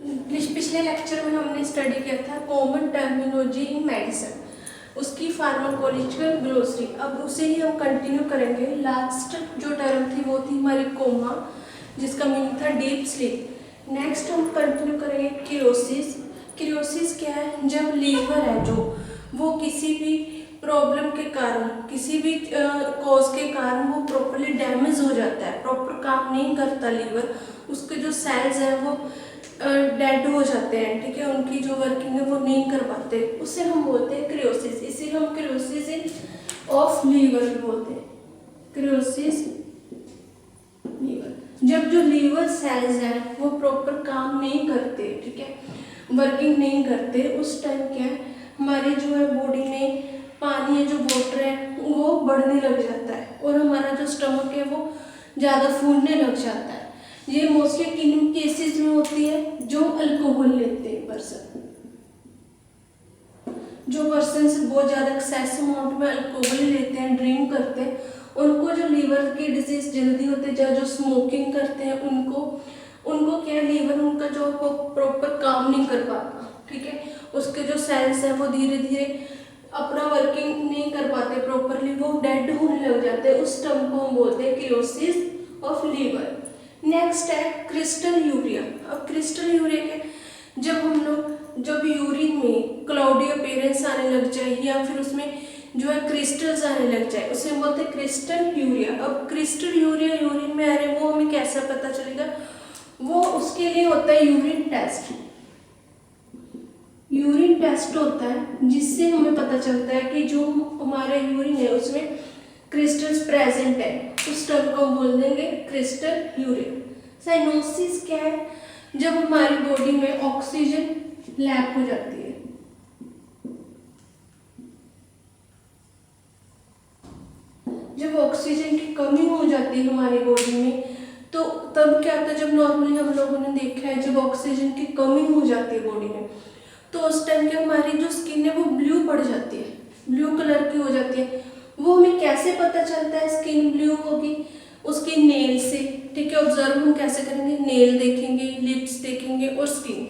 पिछले लेक्चर में हमने स्टडी किया था कॉमन टर्मिनोलॉजी इन मेडिसिन, उसकी फार्माकोलॉजिकल ग्लोसरी। अब उसे ही हम कंटिन्यू करेंगे। लास्ट जो टर्म थी वो थी हमारी कोमा, जिसका मीनिंग था डीप स्लीप। नेक्स्ट हम कंटिन्यू करेंगे किरोसिस। किरोसिस क्या है? जब लीवर है जो वो किसी भी प्रॉब्लम के कारण, किसी भी कॉज के कारण वो प्रॉपरली डैमेज हो जाता है, प्रॉपर काम नहीं करता लीवर, उसके जो सेल्स हैं वो डेड हो जाते हैं, ठीक है, उनकी जो वर्किंग है वो नहीं कर पाते, उसे हम बोलते हैं क्रियोसिस। इसे हम क्रियोसिस इन ऑफ लीवर बोलते हैं, क्रियोसिस लीवर। जब जो लीवर सेल्स हैं वो प्रॉपर काम नहीं करते, ठीक है, वर्किंग नहीं करते, उस टाइम क्या है, हमारी जो है बॉडी में पानी है, जो वाटर है वो बढ़ने लग जाता है और हमारा जो स्टमक है वो ज़्यादा फूलने लग जाता है। ये मोस्टली किन केसेस में होती है? जो अल्कोहल लेते हैं पर्सन, जो पर्सन बहुत ज़्यादा एक्सेस अमाउंट में अल्कोहल लेते हैं, ड्रिंक करते हैं, उनको जो लीवर की डिजीज जल्दी होती है। जो स्मोकिंग करते हैं उनको क्या, लीवर उनका जो प्रॉपर काम नहीं कर पाता, ठीक है, उसके जो सेल्स हैं वो धीरे धीरे अपना वर्किंग नहीं कर पाते प्रॉपरली, वो डेड होने लग जाते हैं। उस टर्म को हम बोलते हैं क्रियोसिस ऑफ लीवर। नेक्स्ट है क्रिस्टल यूरिया। अब क्रिस्टल यूरिया के जब यूरिन में क्लाउडी अपीयरेंस आने लग जाए या फिर उसमें जो है क्रिस्टल्स आने लग जाए, उसे हम बोलते हैं क्रिस्टल यूरिया। अब क्रिस्टल यूरिया यूरिन में आ रहे हैं, वो हमें कैसे पता चलेगा? वो उसके लिए होता है यूरिन टेस्ट। यूरिन टेस्ट होता है जिससे हमें पता चलता है कि जो हमारा यूरिन है उसमें क्रिस्टल्स प्रेजेंट है, उस टर्म को बोल देंगे क्रिस्टल यूरिन। साइनोसिस क्या है? जब हमारी बॉडी में ऑक्सीजन लैक हो जाती है, जब ऑक्सीजन की कमी हो जाती है हमारी बॉडी में, तो तब क्या होता है? जब नॉर्मली हम लोगों ने देखा है, जब ऑक्सीजन की कमी हो जाती है बॉडी में, तो उस टाइम क्या हमारी जो स्किन है वो ब्लू पड़ जाती है, ब्लू कलर की हो जाती है। वो हमें कैसे पता चलता है स्किन ब्लू होगी? उसकी नेल से, ठीक है, ऑब्जर्व हम कैसे करेंगे? नेल देखेंगे, लिप्स देखेंगे और स्किन,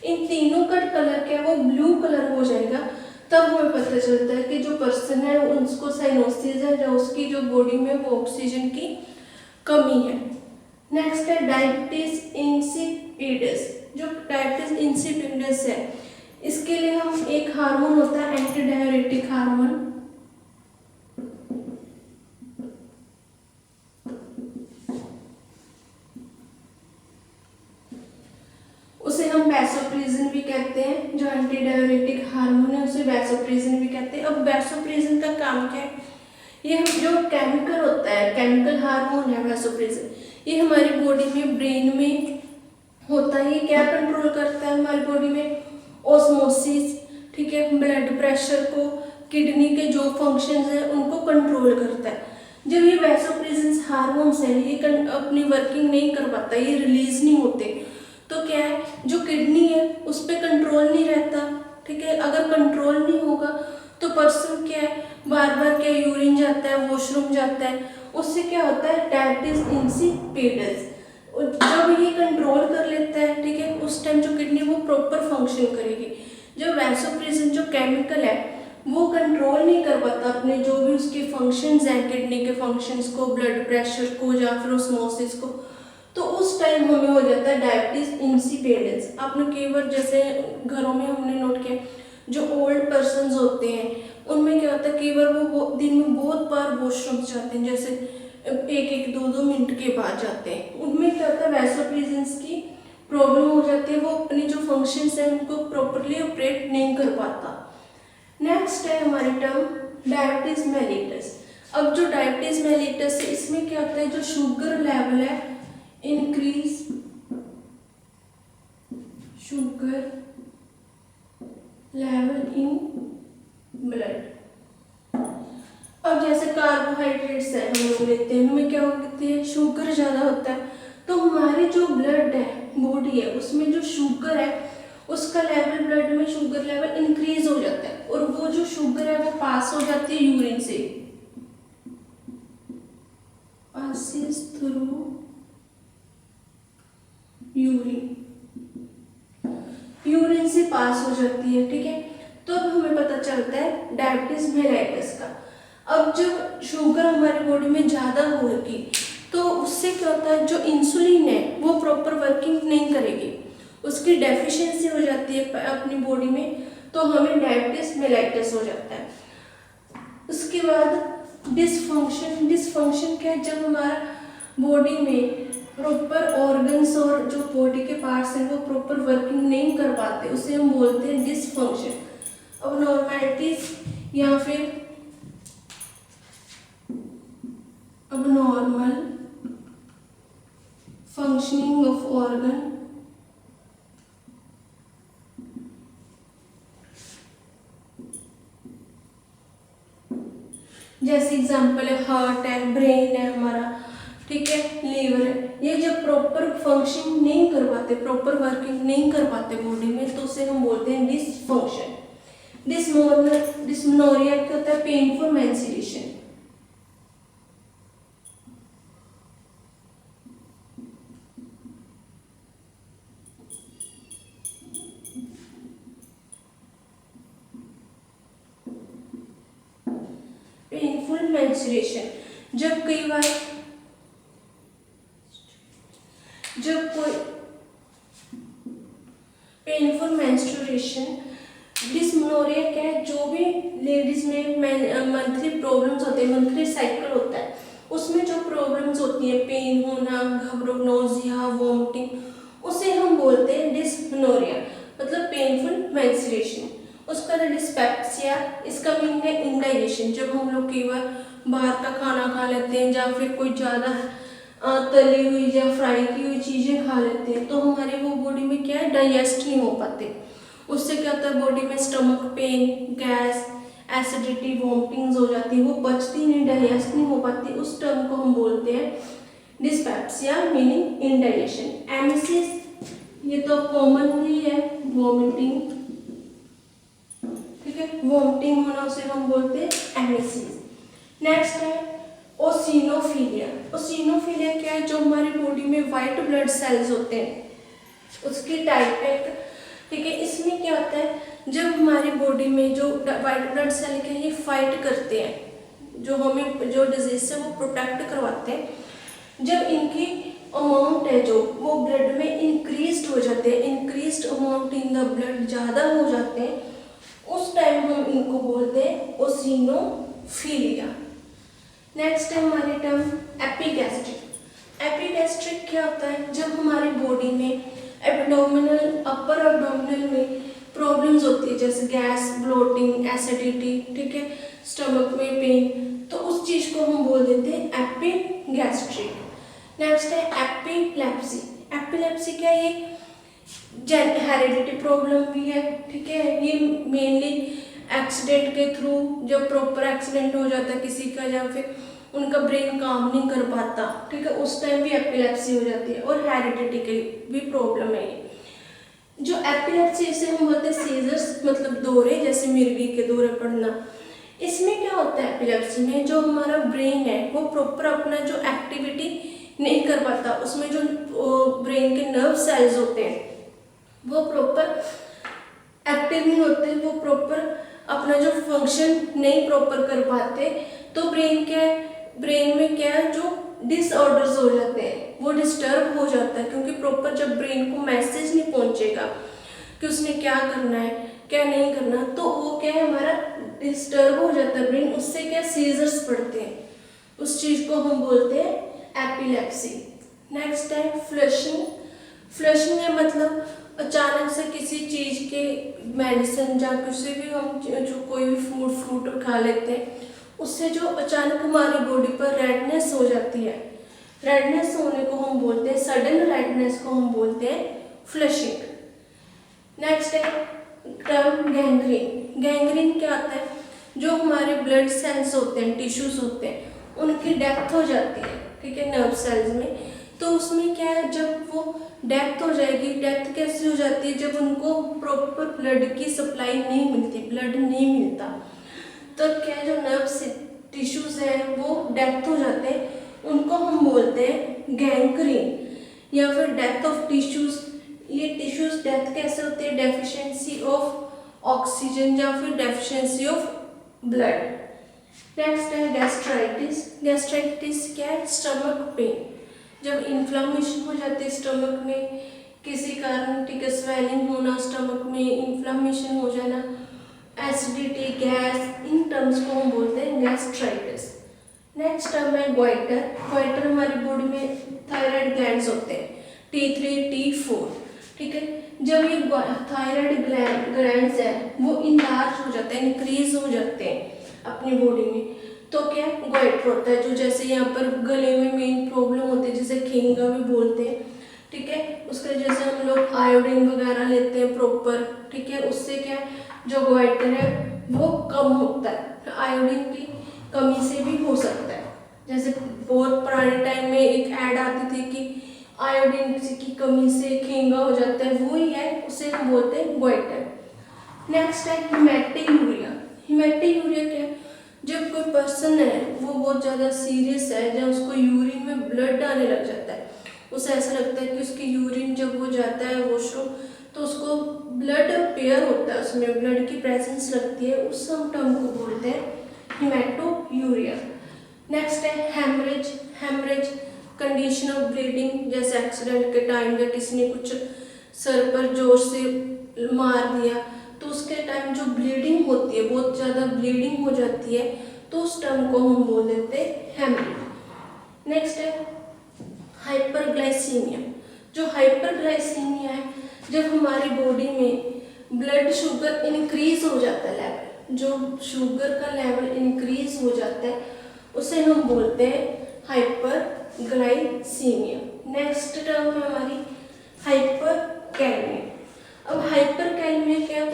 इन तीनों का कलर क्या है, वो ब्लू कलर हो जाएगा। तब हमें पता चलता है कि जो पर्सन है उसको साइनोसिस है, या उसकी जो बॉडी में वो ऑक्सीजन की कमी है। नेक्स्ट है डायबिटीज इंसिपिडस। जो डायबिटीज इंसिपिडस है, इसके लिए हम एक हार्मोन होता है एंटी डायरेटिक हार्मोन, उसे हम वैसोप्रेसिन भी कहते हैं। जो एंटी डायरेटिक हार्मोन है उसे वैसोप्रेसिन भी कहते हैं। अब वैसोप्रेसिन का काम क्या है? ये हम जो केमिकल होता है, केमिकल हार्मोन है वैसोप्रेसिन, ये हमारी बॉडी में, ब्रेन में होता है। ये क्या कंट्रोल करता है हमारी बॉडी में? ऑस्मोसिस, ठीक है, ब्लड प्रेशर को, किडनी के जो फंक्शंस हैं उनको कंट्रोल करता है। जब ये वैसोप्रेसिन हार्मोन्स हैं ये अपनी वर्किंग नहीं कर पाता, ये रिलीज नहीं होते, तो क्या है, जो किडनी है उस पर कंट्रोल नहीं रहता, ठीक है। अगर कंट्रोल नहीं होगा तो पर्सन क्या है, बार बार क्या यूरिन जाता है, वॉशरूम जाता है, उससे क्या होता है? Diabetes insipidus. जब ये कंट्रोल कर लेता है, ठीक है, उस टाइम जो किडनी वो प्रॉपर फंक्शन करेगी। जो वैसोप्रेसिन जो केमिकल है वो कंट्रोल नहीं कर पाता अपने जो भी उसके फंक्शंस हैं, किडनी के फंक्शंस को, ब्लड प्रेशर को या फिर ऑस्मोसिस को, तो उस टाइम हमें हो जाता है डायबिटीज इंसिपिडेंस। आपने कई बार जैसे घरों में हमने नोट किया, जो ओल्ड पर्सन होते हैं उनमें क्या होता है, कई बार वो दिन में बहुत बार वॉशरूम जाते हैं, जैसे एक एक दो दो मिनट के बाद जाते हैं, उनमें क्या होता है, वैसोप्रेसिन की प्रॉब्लम हो जाती है, वो अपनी जो फंक्शंस हैं उनको प्रॉपरली ऑपरेट नहीं कर पाता। नेक्स्ट है हमारी टर्म डायबिटीज मेलिटस। अब जो डायबिटीज मेलिटस है इसमें क्या होता है, जो शुगर लेवल है increase, sugar level in blood. अब जैसे कार्बोहाइड्रेट्स है हम लोग लेते हैं, उनमें क्या होती है, शुगर ज़्यादा होता है, तो हमारी जो ब्लड है, बॉडी है, उसमें जो शुगर है उसका लेवल, ब्लड में शुगर लेवल इंक्रीज हो जाता है, और वो जो शुगर है वो पास हो जाती है यूरिन से, पासिस थ्रू यूरिन। यूरिन से पास हो जाती है, ठीक है। तो अब हमें पता चलता है डायबिटीज मेलाइटस का। अब जब शुगर हमारी बॉडी में ज़्यादा होगी तो उससे क्या होता है, जो इंसुलिन है वो प्रॉपर वर्किंग नहीं करेगी, उसकी डेफिशिएंसी हो जाती है अपनी बॉडी में, तो हमें डायबिटीज मेलाइटस हो जाता है। उसके बाद डिसफंक्शन। डिसफंक्शन क्या है, जब हमारा बॉडी में प्रॉपर ऑर्गन्स और जो बॉडी के पार्ट्स हैं वो प्रॉपर वर्किंग नहीं कर पाते, उसे हम बोलते हैं डिसफंक्शन। अब नॉर्मैलिटीज या फिर abnormal functioning of organ, जैसे एग्जांपल है हार्ट है, ब्रेन है हमारा, ठीक है, लीवर है, ये जब प्रॉपर फंक्शन नहीं कर पाते, प्रॉपर वर्किंग नहीं कर पाते बॉडी में, तो उसे हम बोलते हैं डिसफंक्शन। डिस्मेनोरिया क्या होता है, पेनफुल मेंस्ट्रुएशन। पेनफुल मेंस्ट्रुएशन, जब कई बार जब कोई पेनफुल मेंस्ट्रुएशन। डिस्मेनोरिया क्या है, जो भी लेडीज में मंथली प्रॉब्लम्स होते हैं, मंथली साइकिल होता है, उसमें जो प्रॉब्लम्स होती है, पेन होना, घबराहट, नोजिया, वोमिटिंग, उसे हम बोलते हैं डिस्मेनोरिया, मतलब पेनफुल मेंस्ट्रुएशन। उसका डिस्पेप्सिया, इसका मीनिंग है इंडाइजेशन। जब हम लोग कई बार बाहर का खाना खा लेते हैं या फिर कोई ज़्यादा तली हुई या फ्राई की हुई चीज़ें खा लेते हैं, तो हमारे वो बॉडी में क्या है, डाइजेस्ट नहीं हो पाते। उससे क्या होता है, बॉडी में stomach pain, gas, acidity, vomitings हो जाती है, वो पचती नहीं, डाइजेस्ट नहीं हो पाती। उस टर्म को हम बोलते हैं डिस्पेप्सिया, मीनिंग इंडाइजेशन। एमेसिस, ये तो कॉमन ही है, वॉमिटिंग, ठीक है, वॉमिटिंग होना, उसे हम बोलते हैं एमेसिस। नेक्स्ट है ओसिनोफिलिया। ओसिनोफिलिया क्या है, जो हमारी बॉडी में वाइट ब्लड सेल्स होते हैं उसकी टाइप है, ठीक है। इसमें क्या होता है, जब हमारी बॉडी में जो वाइट ब्लड सेल के ये फाइट करते हैं, जो हमें जो डिजीज से वो प्रोटेक्ट करवाते हैं, जब इनकी अमाउंट है जो वो ब्लड में इंक्रीज हो जाते हैं, increase amount in the blood ज़्यादा हो जाते हैं, उस टाइम हम इनको बोलते हैं ओसिनोफिलिया। नेक्स्ट है हमारी टर्म एपिगैस्ट्रिक। एपिगैस्ट्रिक क्या होता है, जब हमारी बॉडी में एब्डोमिनल, अपर एब्डोमिनल में प्रॉब्लम्स होती है, जैसे गैस, ब्लोटिंग, एसिडिटी, ठीक है, स्टमक में पेन, तो उस चीज़ को हम बोल देते हैं एपिगैस्ट्रिक। नेक्स्ट है एपिलेप्सी। एपिलेप्सी क्या है, ये हेरिडिटी प्रॉब्लम भी है, ठीक है। ये मेनली एक्सीडेंट के थ्रू, जब प्रॉपर एक्सीडेंट हो जाता है किसी का या फिर उनका ब्रेन काम नहीं कर पाता, ठीक है, उस टाइम भी एपिलेप्सी हो जाती है। और हेरिडिटी की भी प्रॉब्लम है ये। जो एपिलेप्सी, इसे हम बोलते हैं सीजर्स, मतलब दौरे, जैसे मिर्गी के दौरे पड़ना। इसमें क्या होता है, एपिलेप्सी में जो हमारा ब्रेन है वो प्रॉपर अपना जो एक्टिविटी नहीं कर पाता, उसमें जो ब्रेन के नर्व सेल्स होते हैं वो प्रॉपर एक्टिव नहीं होते, वो प्रॉपर अपना जो फंक्शन नहीं प्रॉपर कर पाते, तो ब्रेन क्या है, ब्रेन में क्या है, जो डिसऑर्डर्स हो जाते हैं, वो डिस्टर्ब हो जाता है, क्योंकि प्रॉपर जब ब्रेन को मैसेज नहीं पहुंचेगा कि उसने क्या करना है, क्या नहीं करना, तो वो क्या है, हमारा डिस्टर्ब हो जाता है ब्रेन, उससे क्या सीजर्स पड़ते हैं, उस चीज़ को हम बोलते हैं एपिलेप्सी। नेक्स्ट है फ्लशिंग। फ्लशिंग है मतलब अचानक से किसी चीज़ के मेडिसिन या किसी भी हम जो कोई भी फ्रूट खा लेते हैं, उससे जो अचानक हमारी बॉडी पर रेडनेस हो जाती है, रेडनेस होने को हम बोलते हैं, सडन रेडनेस को हम बोलते हैं फ्लशिंग। नेक्स्ट है टर्म गैंग्रीन। गैंग्रीन क्या होता है, जो हमारे ब्लड सेल्स होते हैं, टिश्यूज होते हैं, उनकी डेथ हो जाती है, ठीक है, नर्व सेल्स में, तो उसमें क्या है, जब वो डेथ हो जाएगी, डेथ कैसे हो जाती है, जब उनको प्रॉपर ब्लड की सप्लाई नहीं मिलती, ब्लड नहीं मिलता, तो क्या जो नर्व टिश्यूज हैं वो डेथ हो जाते हैं, उनको हम बोलते हैं गैंग्रीन या फिर डेथ ऑफ टिश्यूज ये टिश्यूज डेथ कैसे होती है, डेफिशिएंसी ऑफ ऑक्सीजन या फिर डेफिशिएंसी ऑफ ब्लड। नेक्स्ट है गैस्ट्राइटिस। गैस्ट्राइटिस क्या है, स्टमक पेन, जब इन्फ्लामेशन हो जाती है स्टमक में किसी कारण, ठीक है, स्वेलिंग होना स्टमक में, इन्फ्लामेशन हो जाना, एसिडिटी, गैस, इन टर्म्स को हम बोलते हैं गैस्ट्राइटिस। नेक्स्ट टर्म है ग्वाइटर। ग्वाइटर हमारी बॉडी में थायराइड ग्लैंड्स होते हैं T3 T4, ठीक है। जब ये थायराइड ग्लैंड्स है वो इनलार्ज हो जाते हैं, इंक्रीज हो जाते हैं अपनी बॉडी में, तो क्या ग्वाइटर होता है। जो जैसे यहाँ पर गले में मेन प्रॉब्लम होती है जिसे खींगा भी बोलते हैं, ठीक है, उसके जैसे हम लोग आयोडीन वगैरह लेते हैं प्रॉपर, ठीक है, उससे क्या जो ग्वाइटर है वो कम होता है। आयोडीन की कमी से भी हो सकता है, जैसे बहुत पुराने टाइम में एक ऐड आती थी कि आयोडीन की कमी से खींगा हो जाता है, वो ही है, उसे हम बोलते हैं ग्वाइटर। नेक्स्ट है हिमैटोयूरिया। हिमैटोयूरिया क्या है, जब कोई पर्सन है वो बहुत ज़्यादा सीरियस है, जब उसको यूरिन में ब्लड आने लग जाता है, उसे ऐसा लगता है कि उसकी यूरिन जब वो जाता है वॉशरूम तो उसको ब्लड पेयर होता है, उसमें ब्लड की प्रेजेंस लगती है, उस हम टर्म को बोलते हैं हिमैटोयूरिया। नेक्स्ट है haemorrhage. Haemorrhage condition of bleeding, जैसे एक्सीडेंट के टाइम या किसी ने कुछ सर पर जोर से मार दिया तो उसके टाइम जो ब्लीडिंग होती है, बहुत ज़्यादा ब्लीडिंग हो जाती है, तो उस टर्म को हम बोल देते हैं हेमरेज। नेक्स्ट है हाइपरग्लाइसीमिया। जो हाइपरग्लाइसीमिया है, जब हमारी बॉडी में ब्लड शुगर इंक्रीज हो जाता है, लेवल जो शुगर का लेवल इंक्रीज हो जाता है उसे हम बोलते हैं हाइपरग्लाइसीमिया। नेक्स्ट टर्म है हमारी हाइपरकैलमिया। अब हाइपरकैलमिया क्या,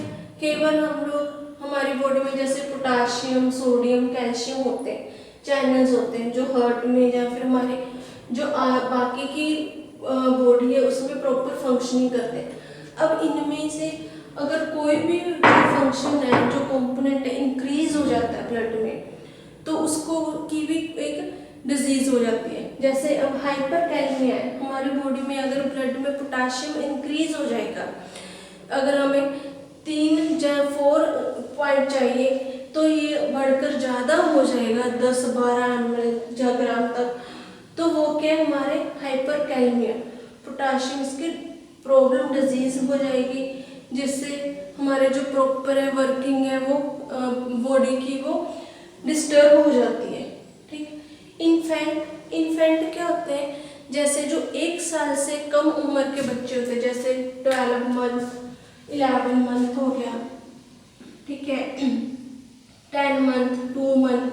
केवल हम लोग हमारी बॉडी में जैसे पोटाशियम, सोडियम, कैल्शियम होते हैं, चैनल्स होते हैं जो हार्ट में या फिर हमारे जो बाकी की बॉडी है उसमें प्रॉपर फंक्शनिंग करते हैं। अब इनमें से अगर कोई भी फंक्शन है, जो कंपोनेंट है, इंक्रीज हो जाता है ब्लड में, तो उसको की भी एक डिजीज हो जाती है। जैसे अब हाइपरकैलमिया है, हमारी बॉडी में अगर ब्लड में पोटाशियम इंक्रीज हो जाएगा, अगर हमें 3 या 4 पॉइंट चाहिए तो ये बढ़कर ज़्यादा हो जाएगा 10-12 ml ग्राम तक, तो वो क्या हमारे हाइपरकैलमिया, पोटाशियम की प्रॉब्लम, डिजीज हो जाएगी, जिससे हमारे जो प्रॉपर है वर्किंग है वो बॉडी की वो डिस्टर्ब हो जाती है, ठीक। इन्फेंट क्या होते हैं, जैसे जो 1 साल से कम उम्र के बच्चे होते हैं, जैसे 12 मंथ, 11 मंथ हो गया, ठीक है, 10 मंथ, 2 मंथ,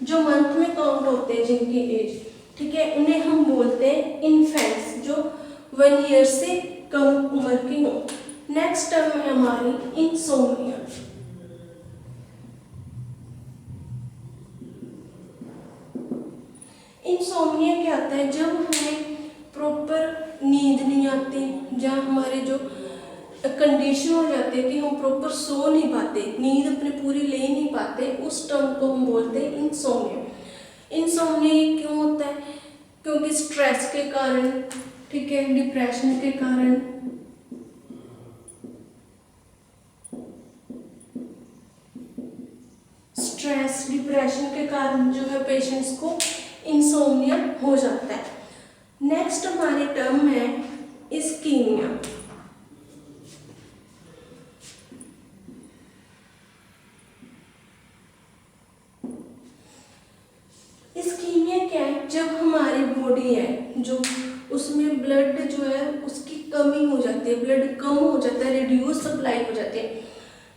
जो मंथ में काउंट होते हैं जिनकी एज, ठीक है, उन्हें हम बोलते हैं इन्फेंट्स, जो 1 ईयर से कम उम्र की हो। नेक्स्ट टर्म है हमारी इंसोम्निया। इंसोम्निया क्या होता है, जब हमें प्रॉपर नींद नहीं आती, या हमारे जो कंडीशन हो जाती है कि हम प्रॉपर सो नहीं पाते, नींद अपनी पूरी ले नहीं पाते, उस टर्म को हम बोलते हैं इंसोम्निया। इंसोम्निया क्यों होता है, क्योंकि स्ट्रेस के कारण, ठीक है, डिप्रेशन के कारण, स्ट्रेस डिप्रेशन के कारण जो है पेशेंट्स को इंसोम्निया हो जाता है। नेक्स्ट हमारी टर्म है इस्कीमिया। इस्कीमिया क्या है, जब हमारी बॉडी है जो उसमें ब्लड जो है उसकी कमी हो जाती है, ब्लड कम हो जाता है, रिड्यूस सप्लाई हो जाती है,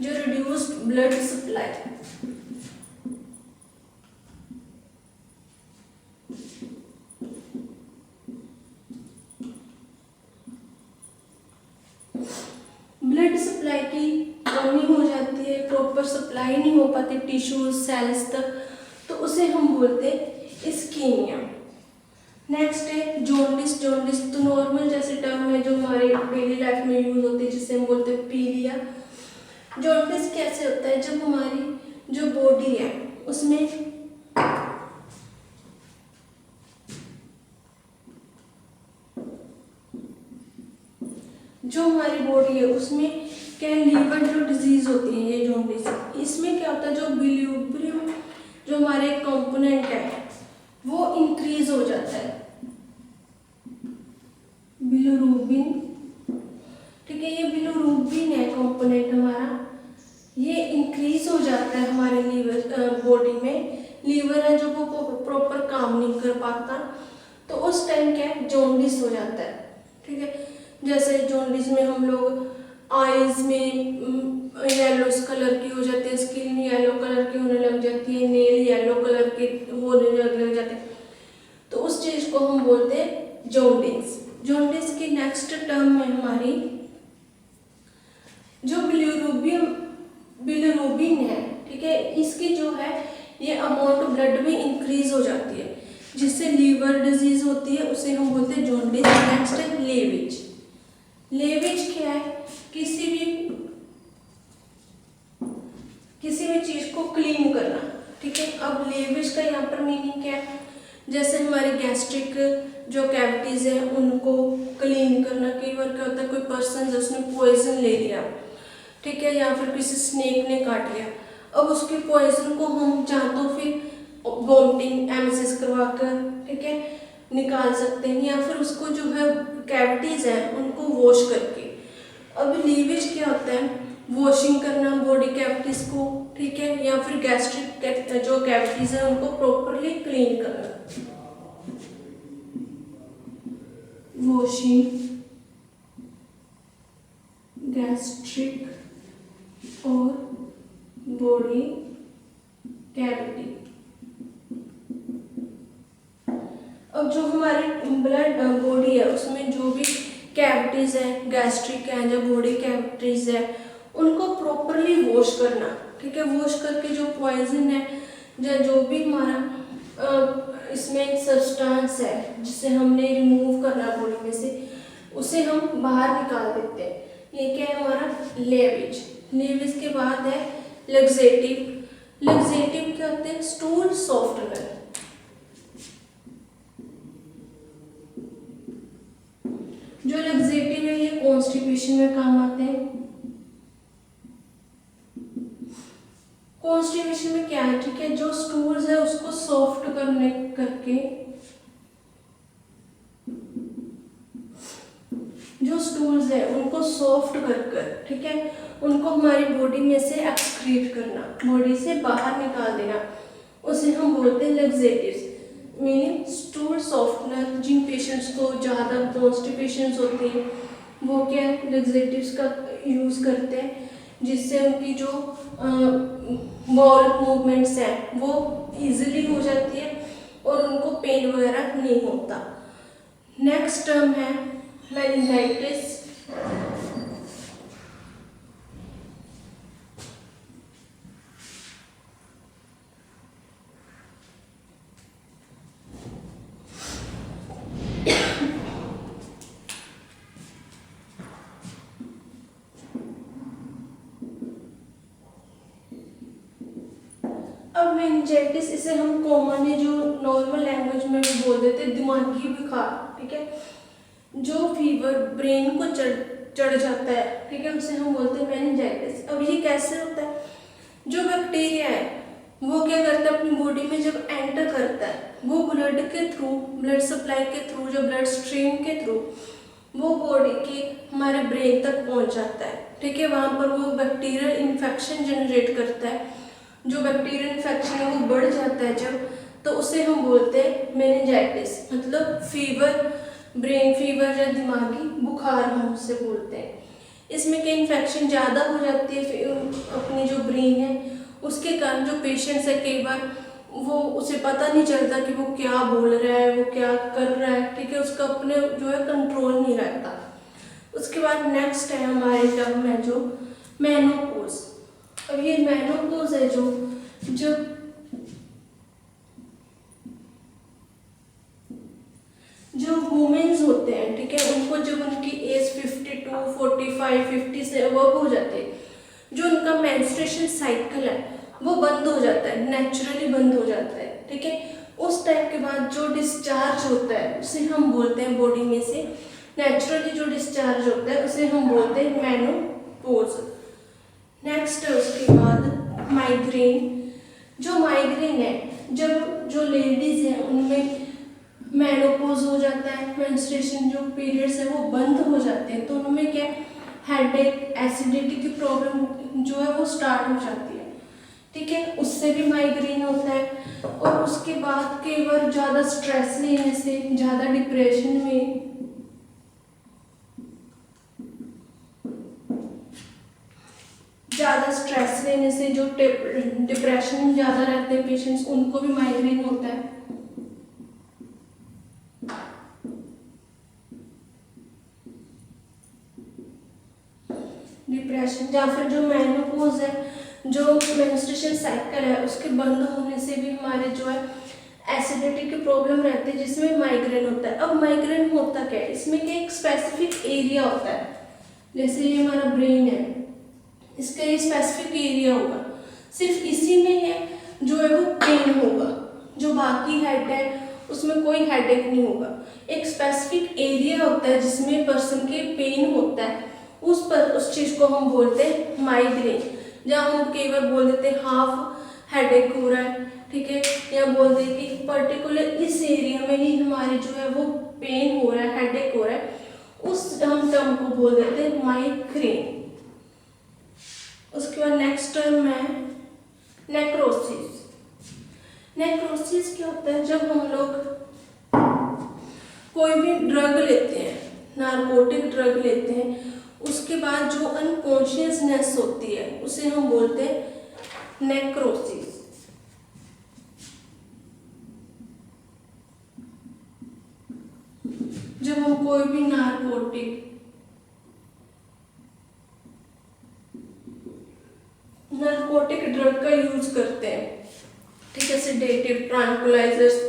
जो reduced blood supply, blood supply की कमी हो जाती है, प्रॉपर सप्लाई नहीं हो पाती टिश्यूज सेल्स तक, तो उसे हम बोलते हैं इस्कीमिया। नेक्स्ट है जॉन्डिस। जॉन्डिस तो नॉर्मल जैसे टर्म है जो हमारे डेली लाइफ में यूज होती है, जिसे हम बोलते हैं पीलिया। जॉन्डिस कैसे होता है, जब हमारी जो बॉडी है उसमें जो बॉडी है उसमें क्या है, लीवर जो डिजीज होती है ये जॉन्डिस, इसमें क्या होता है जो बिलिरुबिन जो हमारे कंपोनेंट है वो इंक्रीज हो जाता है, बिलिरुबिन, ठीक है, ये बिलिरुबिन है कंपोनेंट हमारा, ये इंक्रीज हो जाता है हमारे लीवर बॉडी में, लीवर है जो वो प्रॉपर काम नहीं कर पाता, तो उस टाइम क्या है जॉन्डिस हो जाता है, ठीक है। जैसे जॉन्डिस में हम लोग आईज में येलो कलर की हो जाती है, स्किन येलो कलर की होने लग जाती है, नेल येलो कलर के होने लग जाते हैं, तो उस चीज को हम बोलते हैं जॉन्डिस। जॉन्डिस की नेक्स्ट टर्म है हमारी जो बिलिरुबिन है, ठीक है, इसकी जो है ये अमाउंट ब्लड में इंक्रीज हो जाती है जिससे लीवर डिजीज होती है, उसे हम बोलते हैं जॉन्डिस। नेक्स्ट है लेविज। लेविज क्या है, किसी भी चीज को क्लीन करना, ठीक है। अब लेविज का यहाँ पर मीनिंग क्या है, जैसे हमारी गैस्ट्रिक जो कैविटीज है उनको क्लीन करना, कई बार क्या होता है कोई पर्सन उसने पॉइजन ले लिया, ठीक है, या फिर किसी स्नेक ने काट लिया, अब उसके पॉइजन को हम चाहे तो फिर वॉमिटिंग एमएसएस करवा कर, ठीक है, निकाल सकते हैं, या फिर उसको जो है कैविटीज है उनको वॉश करके। अब लीवेज क्या होता है, वॉशिंग करना बॉडी कैविटीज को, ठीक है, या फिर गैस्ट्रिक जो कैविटीज है उनको प्रॉपरली क्लीन करना, वॉशिंग गैस्ट्रिक और बॉडी कैविटी। अब जो हमारी ब्लड बॉडी है उसमें जो भी कैविटीज है, गैस्ट्रिक है, जो बॉडी कैविटीज है, उनको प्रॉपरली वॉश करना, ठीक है, वॉश करके जो पॉइजन है या जो भी हमारा इसमें सब्सटेंस है जिसे हमने रिमूव करना बॉडी में से, उसे हम बाहर निकाल देते हैं। ये क्या है हमारा लेविज। लेविज के बाद है लग्जेटिव। लग्जेटिव क्या होते हैं, स्टूल सॉफ्टनर। जो लग्जेटिव है ये कॉन्स्टिपेशन में काम आते हैं। कॉन्स्टिपेशन में क्या है, ठीक है, जो स्टूल्स है उसको सॉफ्ट करने करके, जो स्टूल्स है उनको सॉफ्ट कर, ठीक है, उनको हमारी बॉडी में से एक्सक्रीट करना, बॉडी से बाहर निकाल देना, उसे हम बोलते हैं लग्जेटिव्स। Meaning stool softener. जिन पेशेंट्स को ज़्यादा कॉन्स्टिपेशंस होती हैं वो क्या है लग्जेटिव्स का यूज़ करते हैं, जिससे उनकी जो बॉल मूवमेंट्स हैं वो इजीली हो जाती है और उनको पेन वगैरह नहीं होता। नेक्स्ट टर्म है मेनिंजाइटिस। अब मेनिंजाइटिस इसे हम कॉमनली जो नॉर्मल लैंग्वेज में भी बोल देते हैं दिमागी बुखार, ठीक है, जो फीवर ब्रेन को चढ़ जाता है, ठीक है, उसे हम बोलते हैं मेनिंजाइटिस। अब ये कैसे होता है, जो बैक्टीरिया है वो क्या करता है अपनी बॉडी में जब एंटर करता है वो ब्लड के थ्रू, ब्लड सप्लाई के थ्रू, जो ब्लड स्ट्रीम के थ्रू वो बॉडी के हमारे ब्रेन तक पहुंच जाता है, ठीक है, वहाँ पर वो बैक्टीरियल इन्फेक्शन जनरेट करता है। जो बैक्टीरियल इन्फेक्शन है वो बढ़ जाता है जब, तो उसे हम बोलते हैं मेनिंजाइटिस, मतलब फीवर, ब्रेन फीवर या दिमागी बुखार हम उससे बोलते हैं। इसमें क्या इन्फेक्शन ज़्यादा हो जाती है अपनी जो ब्रेन है उसके कारण जो पेशेंट्स है कई बार वो उसे पता नहीं चलता कि वो क्या बोल रहा है, वो क्या कर रहा है, ठीक है, उसका अपने जो है कंट्रोल नहीं रहता। उसके बाद नेक्स्ट है हमारे टर्म है जो मेनोपॉज। अब ये मेनोपॉज है जो वुमेन्स होते हैं, ठीक है, उनको जब उनकी एज 52, 45, 50 से अबव हो जाते हैं, जो उनका मेंस्ट्रुएशन साइकिल है वो बंद हो जाता है, नेचुरली बंद हो जाता है, ठीक है। उस टाइम के बाद जो डिस्चार्ज होता है उसे हम बोलते हैं बॉडी में से नेचुरली जो डिस्चार्ज होता है उसे हम बोलते हैं मेनोपॉज। नेक्स्ट है उसके बाद माइग्रेन। जो माइग्रेन है, जब जो लेडीज हैं उनमें मेनोपॉज हो जाता है, मेंस्ट्रुएशन जो पीरियड्स है वो बंद हो जाते हैं, तो उनमें क्या हेडेक, एसिडिटी की प्रॉब्लम जो है वो स्टार्ट हो जाती है, ठीक है, उससे भी माइग्रेन होता है। और उसके बाद कई बार ज़्यादा स्ट्रेस लेने से, ज़्यादा डिप्रेशन में, ज़्यादा स्ट्रेस लेने से जो डिप्रेशन में ज़्यादा रहते हैं पेशेंट्स, उनको भी माइग्रेन होता है। डिप्रेशन या फिर जो मेनोपॉज है, जो मेंस्ट्रुएशन साइकिल है, उसके बंद होने से भी हमारे जो है एसिडिटी की प्रॉब्लम रहती है, जिसमें माइग्रेन होता है। अब माइग्रेन होता क्या है, इसमें क्या एक स्पेसिफिक एरिया होता है, जैसे ये हमारा ब्रेन है, इसका ये स्पेसिफिक एरिया होगा, सिर्फ इसी में है जो है वो पेन होगा, जो बाकी हेड है उसमें कोई हेडेक नहीं होगा। एक स्पेसिफिक एरिया होता है जिसमें पर्सन के पेन होता है, उस चीज को हम बोलते हैं माइग्रेन। जहाँ हम कई बार बोल देते हैं हाफ हेडेक हो रहा है, ठीक है, या बोल देते कि पर्टिकुलर इस एरिया में ही हमारे जो है वो पेन हो रहा है, हेडेक हो रहा है, उस हम टर्म को बोल देते हैं माइग्रेन। उसके बाद नेक्स्ट टर्म है नेक्रोसिस। नेक्रोसिस क्या होता है, जब हम लोग कोई भी ड्रग लेते हैं, नारकोटिक ड्रग लेते हैं, उसके बाद जो अनकॉन्शियसनेस होती है उसे हम बोलते हैं नेक्रोसिस। जब हम कोई भी नारकोटिक ड्रग का यूज करते हैं, ठीक है, सेडेटिव, ट्रैंक्विलाइजर्स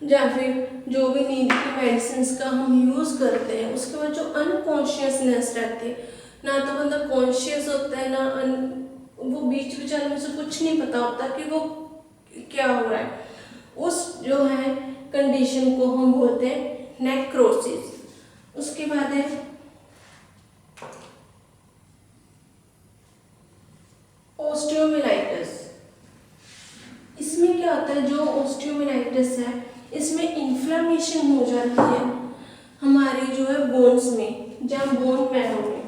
या फिर जो भी नींद की मेडिसिन का हम यूज करते हैं, उसके बाद जो अनकॉन्शियसनेस रहती है, ना तो बंदा कॉन्शियस होता है, ना वो बीच विचार में से कुछ नहीं पता होता कि वो क्या हो रहा है, उस जो है कंडीशन को हम बोलते हैं नेक्रोसिस। उसके बाद है ऑस्टियोमिलाइटिस। इसमें क्या होता है, जो ऑस्टियोमिलाइटिस है इसमें इन्फ्लेमेशन हो जाती है हमारी जो है बोन्स में, जहाँ बोन मैरो में।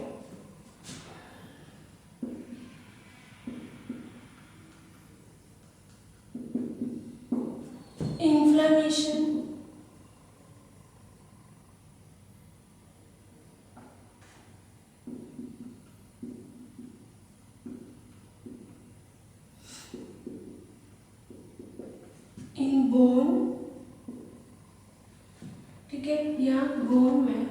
इन्फ्लेमेशन इन बोन, ठीक है, या बोन में।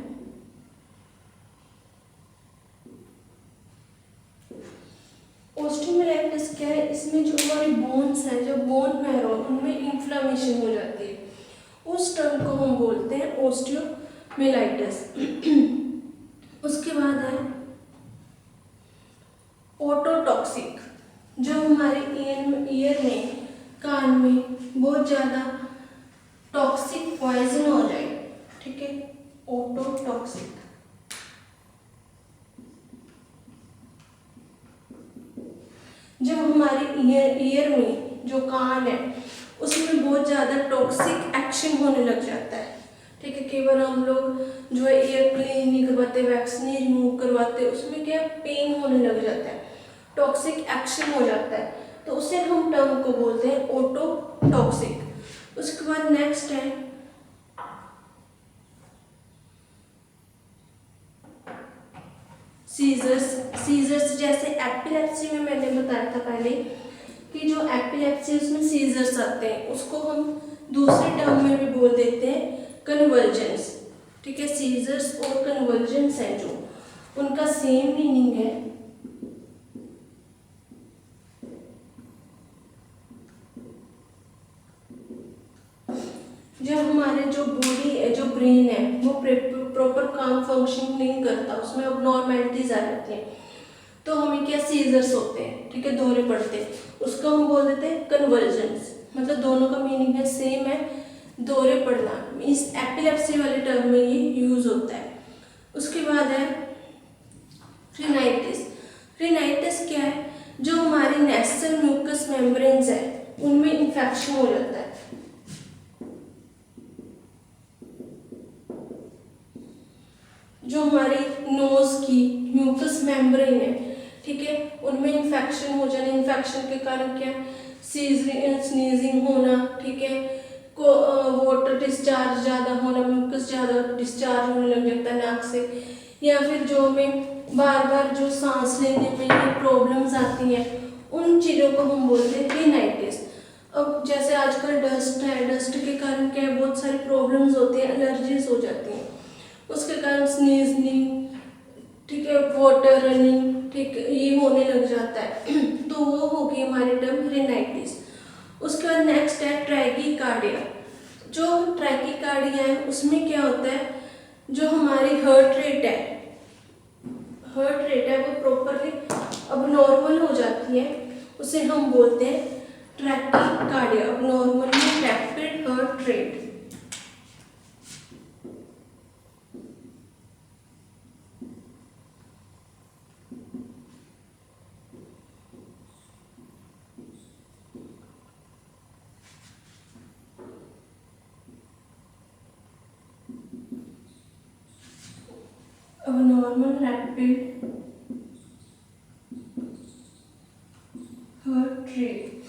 ऑस्टियोमाइलाइटिस क्या है, इसमें जो हमारी बोन्स हैं, जो बोन मैरो, उनमें इन्फ्लेमेशन हो जाती है, उस टर्म को हम बोलते हैं ऑस्टियोमाइलाइटिस। उसके बाद है ओटोटॉक्सिक। जो हमारे ईयर में, कान में बहुत ज़्यादा टॉक्सिक पॉइजन हो जाए, ठीक है, ओटोटॉक्सिक। जब हमारे ईयर में जो कान है उसमें बहुत ज़्यादा टॉक्सिक एक्शन होने लग जाता है, ठीक है, कई बार हम लोग जो है ईयर क्लीन नहीं करवाते, वैक्स नहीं रिमूव करवाते, उसमें क्या पेन होने लग जाता है, टॉक्सिक एक्शन हो जाता है, तो उसे हम टर्म को बोलते हैं ओटोटॉक्सिक। उसके बाद नेक्स्ट है सीजर्स। सीजर्स जैसे एपिलेप्सी में मैंने बताया था पहले कि जो एपिलेप्सी उसमें सीजर्स आते हैं, उसको हम दूसरे टर्म में भी बोल देते हैं कन्वर्जेंस, ठीक है। सीजर्स और कन्वर्जेंस है जो, उनका सेम मीनिंग है। जब हमारे जो बॉडी है, जो ब्रेन है, वो प्रॉपर काम फंक्शन नहीं करता, उसमें अबनॉर्मैलिटीज आ जाती हैं, तो हमें क्या सीजर्स होते हैं, ठीक है, दौरे पड़ते हैं, उसको हम बोल देते हैं कन्वर्जेंस। मतलब दोनों का मीनिंग है सेम है, दौरे पड़ना। इस एपिलेप्सी वाले टर्म में ये यूज होता है। उसके बाद है रिनाइटिस। रिनाइटिस क्या है? जो हमारी नेसल म्यूकस मेम्ब्रेन्स है उनमें इन्फेक्शन हो जाता है। जो हमारी नोज की म्यूकस मेम्ब्रेन है, ठीक है, उनमें इन्फेक्शन हो जाना। इन्फेक्शन के कारण क्या है? स्नीजिंग होना, ठीक है, वाटर डिस्चार्ज ज़्यादा होना, म्यूकस ज़्यादा डिस्चार्ज होने लग जाता है नाक से, या फिर जो हमें बार बार जो सांस लेने में ये प्रॉब्लम्स आती हैं, उन चीज़ों को हम बोलते हैं रिनाइटिस। अब जैसे आजकल डस्ट है, डस्ट के कारण क्या है? बहुत सारी प्रॉब्लम्स होती हैं, एलर्जीज हो जाती हैं, उसके कारण स्नीजिंग, ठीक है, वाटर रनिंग, ठीक, ये होने लग जाता है। तो वो होगी हमारी टर्म रिनाइटिस। उसके बाद नेक्स्ट है ट्रैकीकार्डिया। जो ट्रैकीकार्डिया है उसमें क्या होता है? जो हमारी हार्ट रेट है वो प्रॉपरली अब नॉर्मल हो जाती है, उसे हम बोलते हैं ट्रैकीकार्डिया, अब नॉर्मली रैपिड हार्ट रेट। अब नॉर्मल रैपिड हार्ट रेट,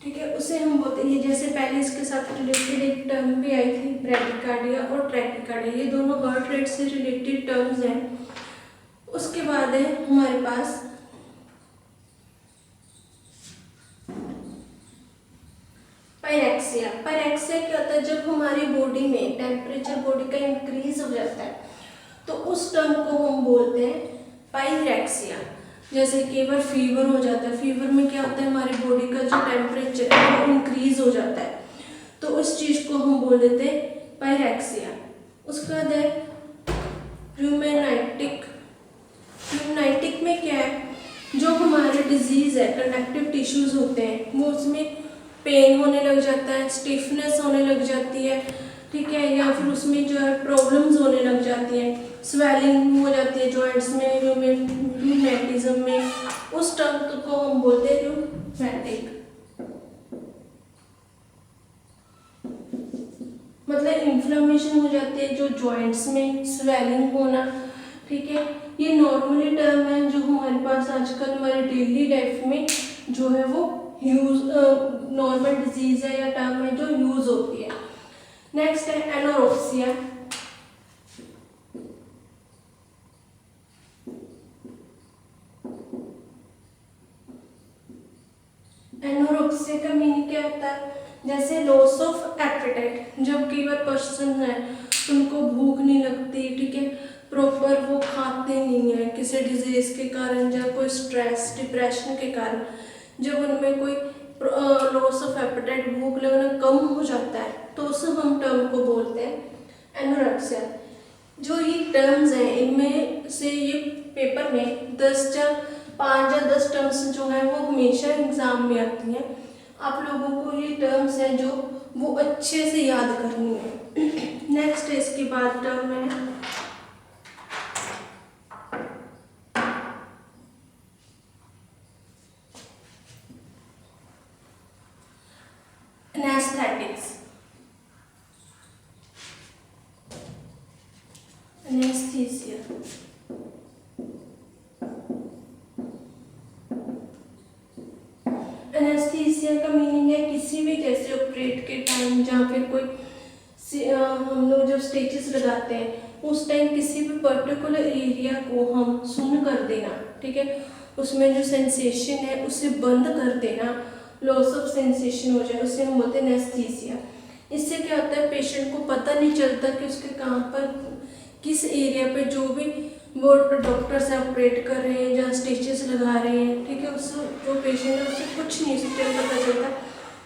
ठीक है, उसे हम बोलते हैं। ये जैसे पहले इसके साथ रिलेटेड एक टर्म भी आई थी, ब्रैडीकार्डिया और ट्रैकीकार्डिया, ये दोनों हार्ट रेट से रिलेटेड टर्म्स हैं। उसके बाद है हमारे पास पायरेक्सिया। पायरेक्सिया क्या होता है? जब हमारी बॉडी में टेम्परेचर बॉडी का इंक्रीज हो जाता है तो उस टर्म को हम बोलते हैं पायरेक्सिया। जैसे कि एक बार फीवर हो जाता है, फीवर में क्या होता है? हमारी बॉडी का जो टेम्परेचर है वो इंक्रीज हो जाता है, तो उस चीज़ को हम बोल देते हैं पायरेक्सिया। उसके बाद है रूमेनाइटिक। रूमेनाइटिक में क्या है? जो हमारे डिजीज़ है, कंडक्टिव टिश्यूज होते हैं, वो उसमें पेन होने लग जाता है, स्टिफनेस होने लग जाती है, ठीक है, या फिर उसमें जो है प्रॉब्लम्स होने लग जाती हैं, स्वेलिंग हो जाती है जॉइंट्स में, रूमेटिज्म में, उस टर्म को हम बोलते हैं रूमेटिक। मतलब इन्फ्लेमेशन हो जाती है जो जॉइंट्स में, स्वेलिंग होना, ठीक है, ये नॉर्मली टर्म है जो हमारे पास आजकल हमारे डेली लाइफ में जो है वो यूज नॉर्मल डिजीज है या टर्म है जो यूज होती है। नेक्स्ट है एनोरेक्सिया। एनोरेक्सिया का मीनिंग क्या होता है? जैसे लॉस ऑफ एपेटाइट, जब कई बार पर्सन है उनको भूख नहीं लगती, ठीक है, प्रॉपर वो खाते नहीं है किसी डिजीज के कारण या कोई स्ट्रेस डिप्रेशन के कारण, जब उनमें कोई लॉस ऑफ एपेटाइट, भूख लगना कम हो जाता है, तो उस हम टर्म को बोलते हैं एनोरेक्सिया। जो ये टर्म्स हैं इनमें से ये पेपर में 5 या 10 टर्म्स जो हैं वो हमेशा एग्जाम में आती हैं। आप लोगों को ये टर्म्स हैं जो वो अच्छे से याद करनी है। नेक्स्ट इसके बाद टर्म है एनेस्थेटिक्स। एनेस्थीसिया, एनेस्थीसिया का मीनिंग है किसी भी जैसे ऑपरेट के टाइम जहाँ फिर कोई हम लोग जब स्टिचेस लगाते हैं उस टाइम किसी भी पर्टिकुलर एरिया को हम सुन कर देना, ठीक है, उसमें जो सेंसेशन है उसे बंद कर देना, लॉस ऑफ सेंसेशन हो जाए, उसे हम बोलते हैं एनेस्थीसिया। इससे क्या होता है? पेशेंट को पता नहीं चलता कि उसके कहाँ पर किस एरिया पे जो भी वो डॉक्टर से ऑपरेट कर रहे हैं, जहाँ स्टिचेस लगा रहे हैं, ठीक है, उस जो पेशेंट है उसे कुछ नहीं पता चलता,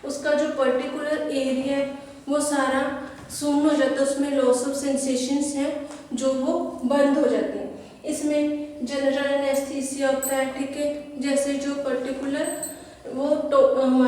उसका जो पर्टिकुलर एरिया है वो सारा सुन्न हो जाता है, उसमें लॉस ऑफ सेंसेशंस हैं जो वो बंद हो जाती हैं। इसमें जनरल एनेस्थीसिया होता है, ठीक है, जैसे जो पर्टिकुलर वो हमारे